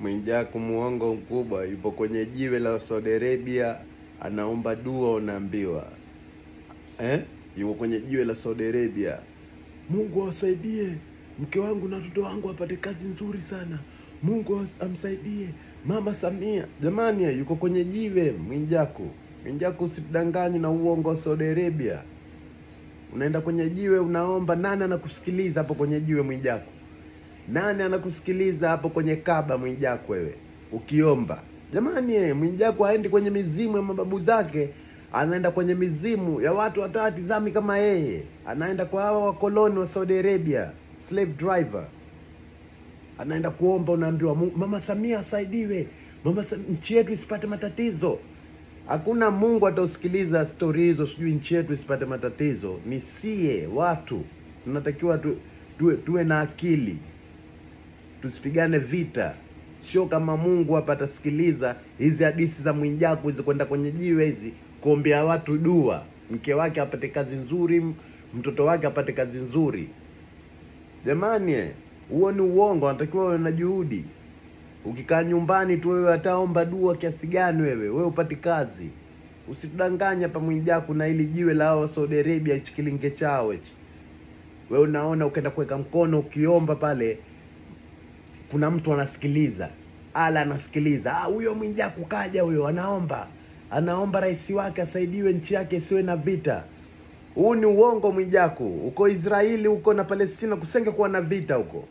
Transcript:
Mwijaku muongo mkubwa, yupo kwenye jiwe la Saudi Arabia anaomba dua, unaambiwa. Yupo kwenye jiwe la Saudi Arabia. Mungu awasaidie mke wangu na watoto wangu apate kazi nzuri sana. Mungu amsaidie Mama Samia. Jamani, yuko kwenye jiwe Mwijaku. Mwijaku, usidanganye na uongo wa Saudi Arabia. Unaenda kwenye jiwe unaomba, nani anakusikiliza hapo kwenye jiwe Mwijaku? Nani anakusikiliza hapo kwenye Kaaba Mwijaku wewe ukiomba? Jamani, Mwijaku haendi kwenye mizimu ya mababu zake, anaenda kwenye mizimu ya watu watawatizami kama yeye. Anaenda kwa hawa wakoloni wa Saudi Arabia, slave driver. Anaenda kuomba, unaambiwa Mama Samia asaidiwe, nchi yetu isipate matatizo. Hakuna Mungu atausikiliza story hizo, sijui nchi yetu isipate matatizo. Ni sie watu tunatakiwa tuwe na akili, tusipigane vita. Sio kama Mungu hapa atasikiliza hizi hadithi za Mwijaku hizi, kwenda kwenye jiwe hizi kuombea watu dua, mke wake apate kazi nzuri, mtoto wake apate kazi nzuri. Jamani, huo ni uongo. Anatakiwa wewe na juhudi. Ukikaa nyumbani tu wewe ataomba dua kiasi gani wewe upate kazi? Usidanganya hapa Mwijaku na ili jiwe la Saudi Arabia chikilinge chao hichi. Wewe unaona ukaenda kuweka mkono ukiomba pale, kuna mtu anasikiliza. Anasikiliza. Huyo Mwijaku kaja, huyo anaomba rais wake asaidiwe, nchi yake isiwe na vita. Huu ni uongo Mwijaku. Uko Israeli huko na Palestina kusenge kuwa na vita huko.